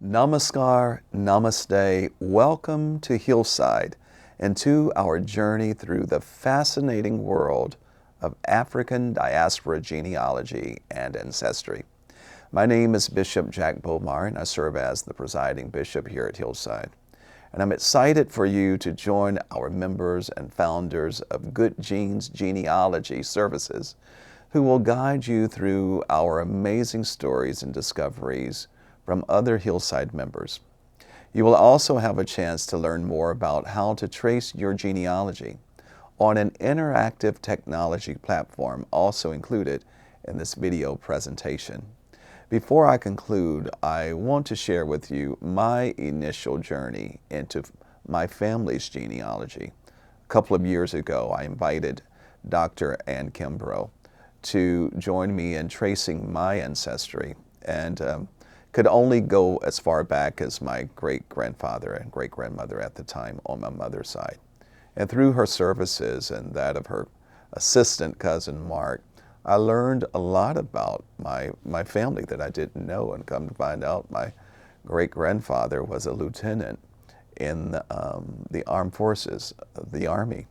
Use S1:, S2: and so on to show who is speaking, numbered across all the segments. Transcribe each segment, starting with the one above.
S1: Namaskar, Namaste, welcome to Hillside and to our journey through the fascinating world of African diaspora genealogy and ancestry. My name is Bishop Jack Bomar and I serve as the presiding bishop here at Hillside. And I'm excited for you to join our members and founders of Good Genes Genealogy Services who will guide you through our amazing stories and discoveries from other Hillside members. You will also have a chance to learn more about how to trace your genealogy on an interactive technology platform also included in this video presentation. Before I conclude, I want to share with you my initial journey into my family's genealogy. A couple of years ago, I invited Dr. Ann Kimbrough to join me in tracing my ancestry and could only go as far back as my great-grandfather and great-grandmother at the time on my mother's side. And through her services and that of her assistant cousin Mark, I learned a lot about my family that I didn't know, and come to find out my great-grandfather was a lieutenant in the armed forces, the Army,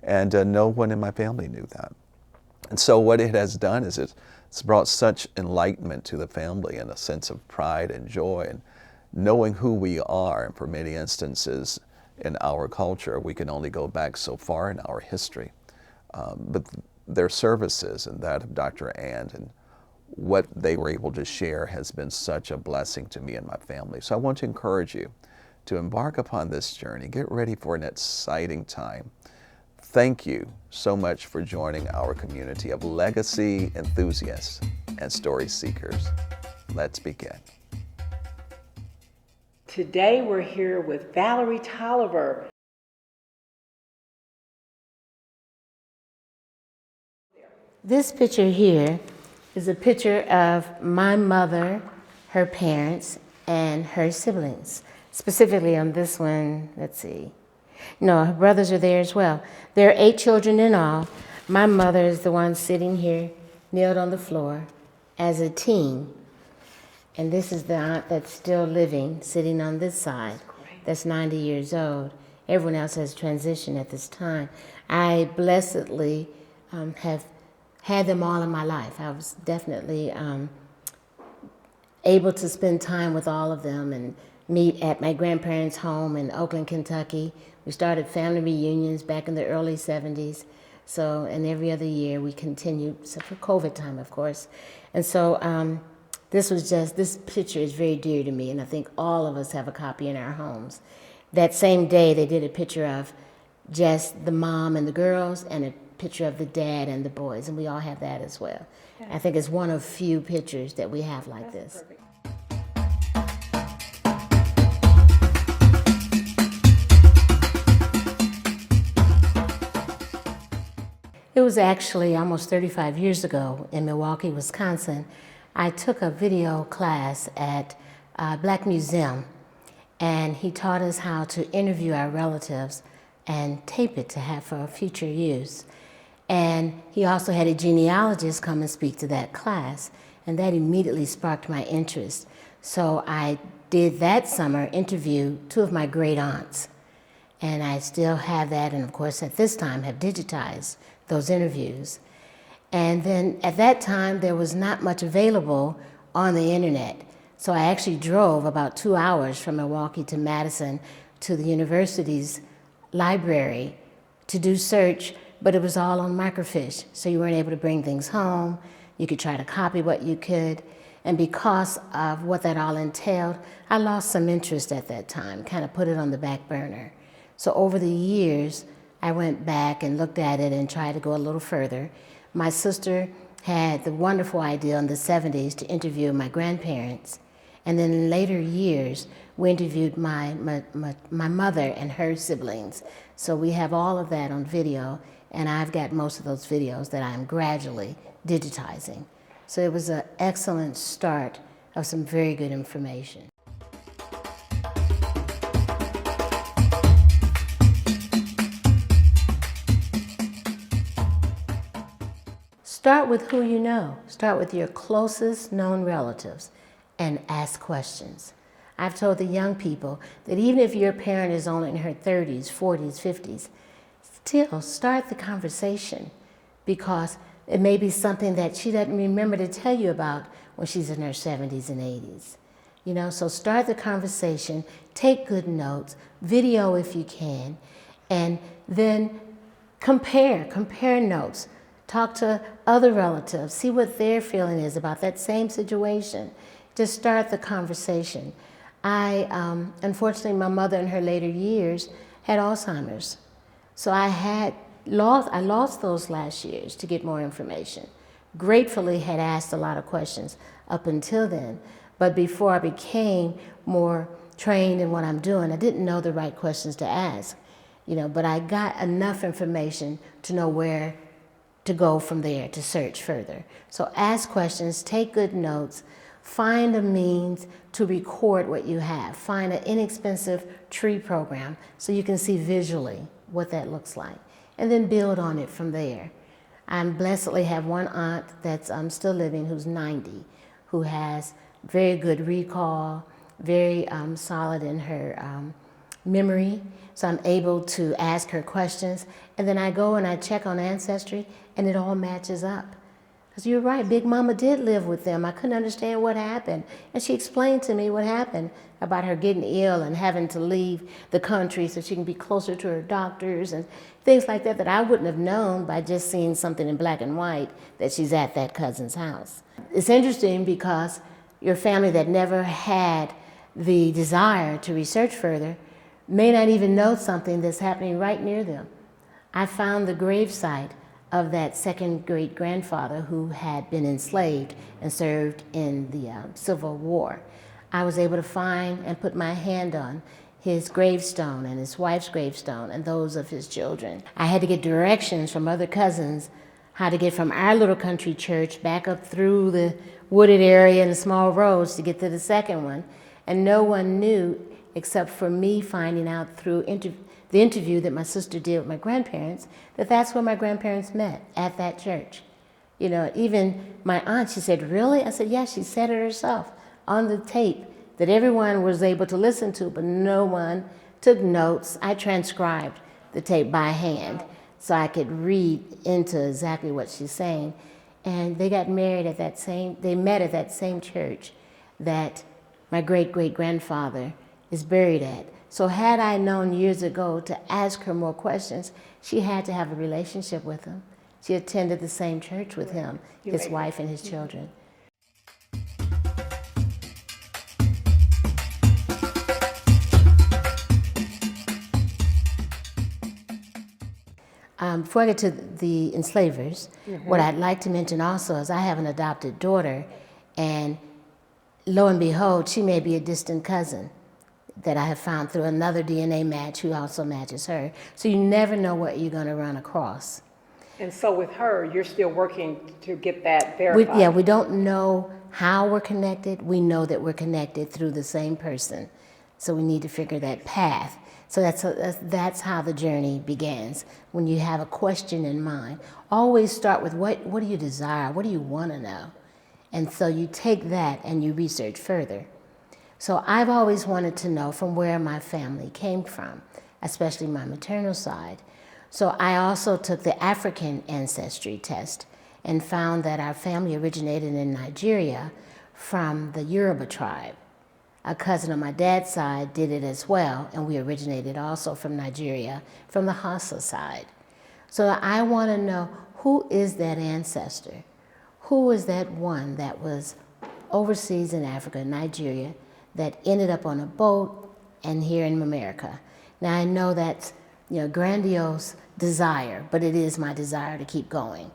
S1: and no one in my family knew that. And so what it has done is it's brought such enlightenment to the family and a sense of pride and joy and knowing who we are. And for many instances in our culture, we can only go back so far in our history. But their services and that of Dr. Ann and what they were able to share has been such a blessing to me and my family. So I want to encourage you to embark upon this journey. Get ready for an exciting time. Thank you so much for joining our community of legacy enthusiasts and story seekers. Let's begin.
S2: Today we're here with Valerie Toliver.
S3: This picture here is a picture of my mother, her parents, and her siblings. Specifically on this one, let's see. No, her brothers are there as well. There are 8 children in all. My mother is the one sitting here, kneeled on the floor as a teen. And this is the aunt that's still living, sitting on this side. That's 90 years old. Everyone else has transitioned at this time. I blessedly have had them all in my life. I was definitely able to spend time with all of them and meet at my grandparents' home in Oakland, Kentucky. We started family reunions back in the early 70s. So, and every other year we continued, except for COVID time, of course. And so this picture is very dear to me, and I think all of us have a copy in our homes. That same day, they did a picture of just the mom and the girls and a picture of the dad and the boys, and we all have that as well. Okay. I think it's one of few pictures that we have like this. Perfect. It was actually almost 35 years ago in Milwaukee, Wisconsin. I took a video class at Black Museum, and he taught us how to interview our relatives and tape it to have for future use. And he also had a genealogist come and speak to that class, and that immediately sparked my interest. So I did that summer interview 2 of my great aunts, and I still have that, and of course at this time have digitized those interviews. And then at that time there was not much available on the internet. So I actually drove about 2 hours from Milwaukee to Madison to the university's library to do search, but it was all on microfiche. So you weren't able to bring things home. You could try to copy what you could. And because of what that all entailed, I lost some interest at that time, kind of put it on the back burner. So over the years, I went back and looked at it and tried to go a little further. My sister had the wonderful idea in the 70s to interview my grandparents. And then in later years, we interviewed my mother and her siblings. So we have all of that on video, and I've got most of those videos that I'm gradually digitizing. So it was an excellent start of some very good information. Start with who you know. Start with your closest known relatives and ask questions. I've told the young people that even if your parent is only in her 30s, 40s, 50s, still start the conversation, because it may be something that she doesn't remember to tell you about when she's in her 70s and 80s. You know, so start the conversation, take good notes, video if you can, and then compare notes. Talk to other relatives, see what their feeling is about that same situation. Just start the conversation. Unfortunately, my mother in her later years had Alzheimer's. So I lost those last years to get more information. Gratefully had asked a lot of questions up until then, but before I became more trained in what I'm doing, I didn't know the right questions to ask, you know, but I got enough information to know where to go from there to search further. So ask questions, take good notes, find a means to record what you have. Find an inexpensive tree program so you can see visually what that looks like, and then build on it from there. I blessedly have one aunt that's still living who's 90, who has very good recall, very solid in her memory. So I'm able to ask her questions, and then I go and I check on Ancestry, and it all matches up. Because you're right, Big Mama did live with them. I couldn't understand what happened. And she explained to me what happened about her getting ill and having to leave the country so she can be closer to her doctors and things like that I wouldn't have known by just seeing something in black and white that she's at that cousin's house. It's interesting because your family that never had the desire to research further may not even know something that's happening right near them. I found the gravesite of that second great-grandfather who had been enslaved and served in the Civil War. I was able to find and put my hand on his gravestone and his wife's gravestone and those of his children. I had to get directions from other cousins how to get from our little country church back up through the wooded area and the small roads to get to the second one. And no one knew except for me finding out through the interview that my sister did with my grandparents, that that's where my grandparents met, at that church. You know, even my aunt, she said, "Really?" I said, "Yeah," she said it herself on the tape that everyone was able to listen to, but no one took notes. I transcribed the tape by hand so I could read into exactly what she's saying. And they got married at they met at that same church that my great-great-grandfather is buried at. So had I known years ago to ask her more questions, she had to have a relationship with him. She attended the same church with him, his wife and his children. Before I get to the enslavers, what I'd like to mention also is I have an adopted daughter, and lo and behold, she may be a distant cousin that I have found through another DNA match who also matches her. So you never know what you're going to run across.
S2: And so with her, you're still working to get that verified?
S3: We don't know how we're connected. We know that we're connected through the same person. So we need to figure that path. So that's how the journey begins. When you have a question in mind, always start with what do you desire? What do you want to know? And so you take that and you research further. So I've always wanted to know from where my family came from, especially my maternal side. So I also took the African ancestry test and found that our family originated in Nigeria from the Yoruba tribe. A cousin on my dad's side did it as well, and we originated also from Nigeria, from the Hausa side. So I want to know, who is that ancestor? Who is that one that was overseas in Africa, Nigeria, that ended up on a boat and here in America? Now I know that's grandiose desire, but it is my desire to keep going.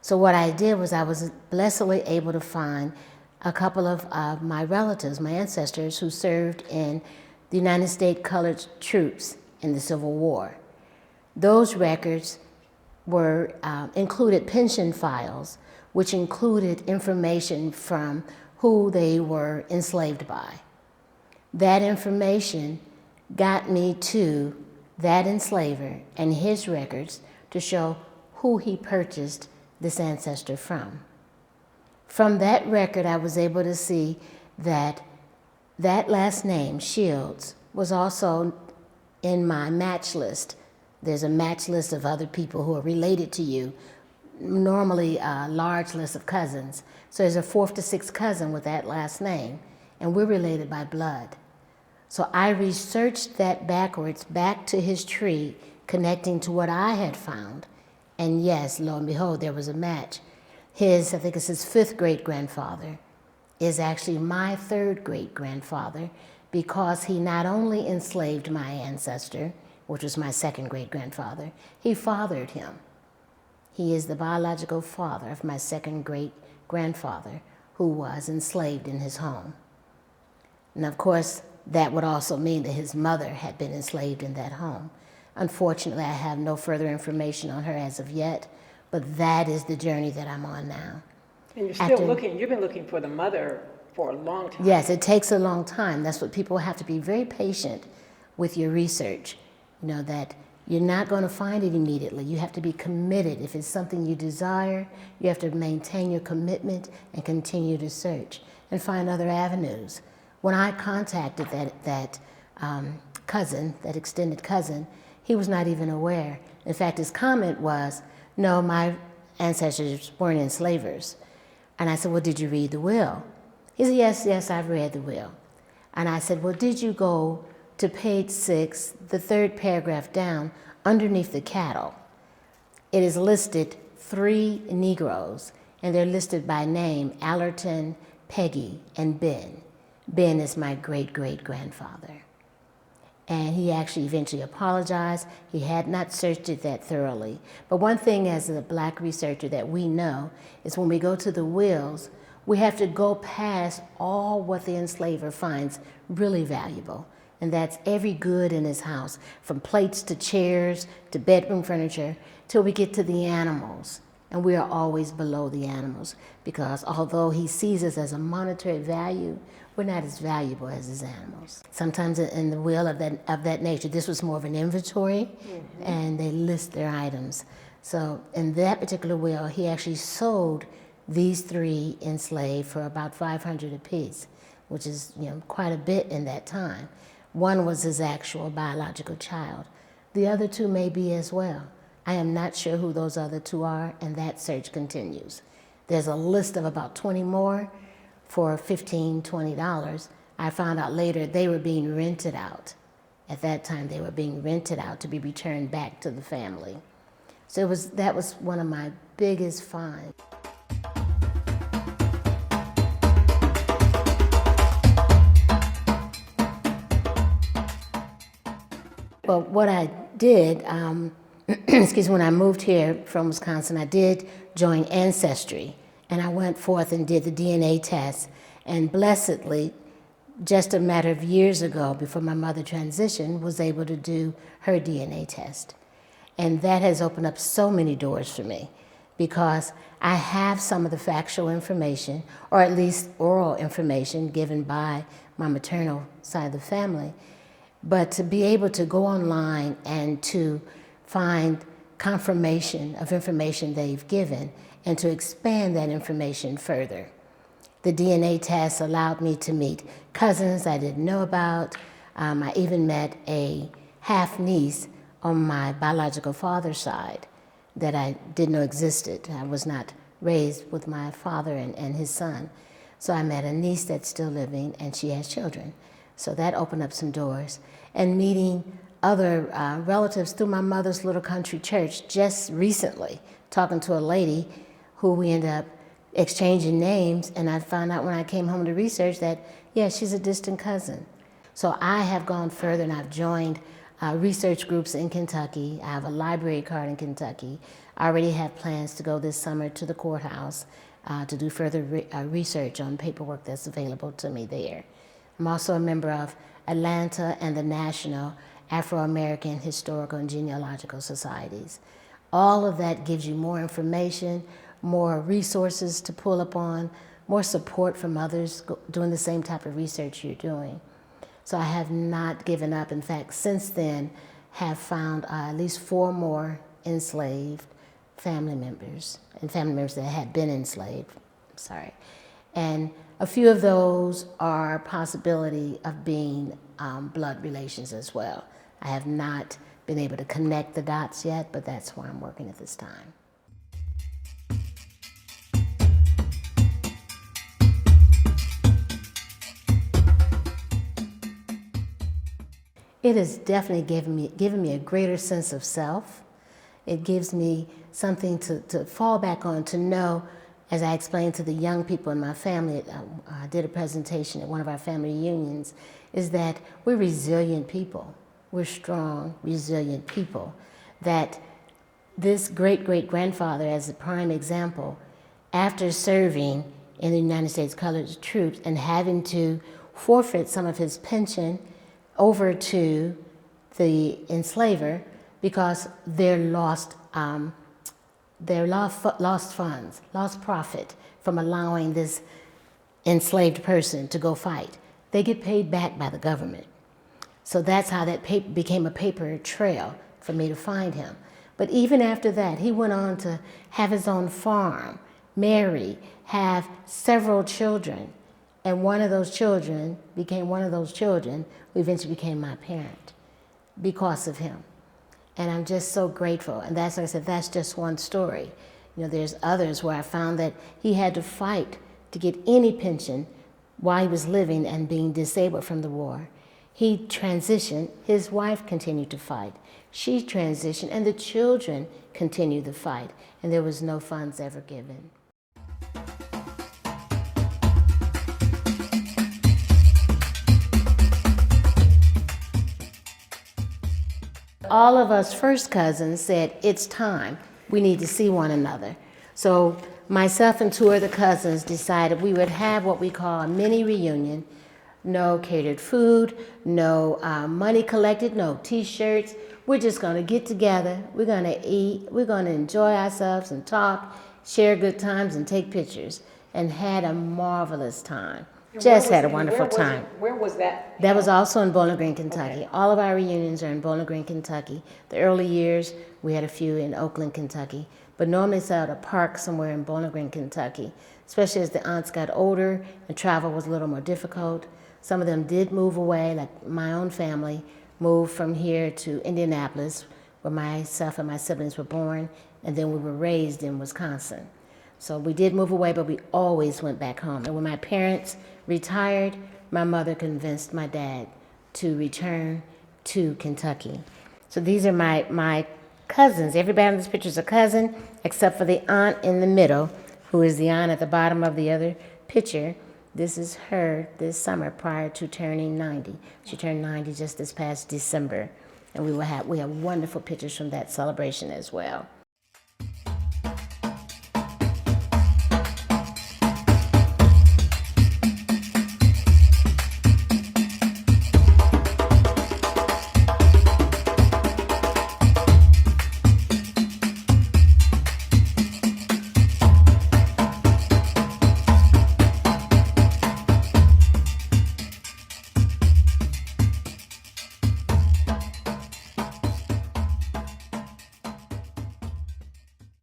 S3: So what I did was I was blessedly able to find a couple of my relatives, my ancestors, who served in the United States Colored Troops in the Civil War. Those records were included pension files, which included information from who they were enslaved by. That information got me to that enslaver and his records to show who he purchased this ancestor from. From that record, I was able to see that That last name, Shields, was also in my match list. There's a match list of other people who are related to you, normally a large list of cousins. So there's a 4th to 6th cousin with that last name, and we're related by blood. So I researched that backwards, back to his tree, connecting to what I had found. And yes, lo and behold, there was a match. His, I think it's his 5th great-grandfather, is actually my 3rd great-grandfather, because he not only enslaved my ancestor, which was my 2nd great-grandfather, he fathered him. He is the biological father of my 2nd great-grandfather, who was enslaved in his home. And of course, that would also mean that his mother had been enslaved in that home. Unfortunately, I have no further information on her as of yet, but that is the journey that I'm on now.
S2: And you're still looking, you've been looking for the mother for a long time.
S3: Yes, it takes a long time. That's what people have to be very patient with your research. You know, that you're not going to find it immediately. You have to be committed. If it's something you desire, you have to maintain your commitment and continue to search and find other avenues. When I contacted that cousin, that extended cousin, he was not even aware. In fact, his comment was, no, my ancestors weren't enslavers. And I said, well, did you read the will? He said, yes, I've read the will. And I said, well, did you go to page 6, the 3rd paragraph down, underneath the cattle? It is listed 3 Negroes, and they're listed by name, Allerton, Peggy, and Ben. Ben is my great-great-grandfather. And he actually eventually apologized. He had not searched it that thoroughly. But one thing as a black researcher that we know is when we go to the wills, we have to go past all what the enslaver finds really valuable. And that's every good in his house, from plates to chairs to bedroom furniture, till we get to the animals. And we are always below the animals, because although he sees us as a monetary value, we're not as valuable as his animals. Sometimes in the will of that nature, this was more of an inventory, and they list their items. So in that particular will, he actually sold these 3 enslaved for about $500 apiece, which is, you know, quite a bit in that time. One was his actual biological child. The other 2 may be as well. I am not sure who those other 2 are, and that search continues. There's a list of about 20 more for $15, $20. I found out later they were being rented out. At that time, they were being rented out to be returned back to the family. So that was one of my biggest finds. Well, what I did, when I moved here from Wisconsin, I did join Ancestry, and I went forth and did the DNA test. And blessedly, just a matter of years ago, before my mother transitioned, was able to do her DNA test. And that has opened up so many doors for me, because I have some of the factual information, or at least oral information given by my maternal side of the family. But to be able to go online and to find confirmation of information they've given and to expand that information further. The DNA test allowed me to meet cousins I didn't know about. I even met a half-niece on my biological father's side that I didn't know existed. I was not raised with my father and his son. So I met a niece that's still living, and she has children. So that opened up some doors. And meeting other relatives through my mother's little country church just recently, talking to a lady who we ended up exchanging names, and I found out when I came home to research that, yeah, she's a distant cousin. So I have gone further, and I've joined research groups in Kentucky. I have a library card in Kentucky. I already have plans to go this summer to the courthouse to do further research on paperwork that's available to me there. I'm also a member of Atlanta and the National Afro-American Historical and Genealogical Societies. All of that gives you more information, more resources to pull upon, more support from others doing the same type of research you're doing. So I have not given up. In fact, since then, have found at least 4 more enslaved family members, and family members that had been enslaved, and A few of those are a possibility of being blood relations as well. I have not been able to connect the dots yet, but that's where I'm working at this time. It has definitely given me a greater sense of self. It gives me something to fall back on, to know, as I explained to the young people in my family, I did a presentation at one of our family reunions, is that we're resilient people. We're strong, resilient people. That this great-great-grandfather, as a prime example, after serving in the United States colored troops and having to forfeit some of his pension over to the enslaver because their lost funds, lost profit from allowing this enslaved person to go fight. They get paid back by the government. So that's how that became a paper trail for me to find him. But even after that, he went on to have his own farm, marry, have several children. And one of those children who eventually became my parent because of him. And I'm just so grateful. And that's, like I said, that's just one story. You know, there's others where I found that he had to fight to get any pension while he was living and being disabled from the war. He transitioned, his wife continued to fight. She transitioned, and the children continued the fight. And there was no funds ever given. All of us first cousins said, it's time, we need to see one another. So myself and two other cousins decided we would have what we call a mini reunion. No catered food, no money collected, no t-shirts. We're just gonna get together, we're gonna eat, we're gonna enjoy ourselves and talk, share good times and take pictures, and had a marvelous time. Just had a wonderful time.
S2: Where was that?
S3: That was also in Bowling Green, Kentucky. Okay. All of our reunions are in Bowling Green, Kentucky. The early years, we had a few in Oakland, Kentucky. But normally it's at a park somewhere in Bowling Green, Kentucky, especially as the aunts got older and travel was a little more difficult. Some of them did move away, like my own family moved from here to Indianapolis, where myself and my siblings were born, and then we were raised in Wisconsin. So we did move away, but we always went back home. And when my parents retired, my mother convinced my dad to return to Kentucky. So these are my cousins. Everybody in this picture is a cousin, except for the aunt in the middle, who is the aunt at the bottom of the other picture. This is her this summer prior to turning 90. She turned 90 just this past December. And we have wonderful pictures from that celebration as well.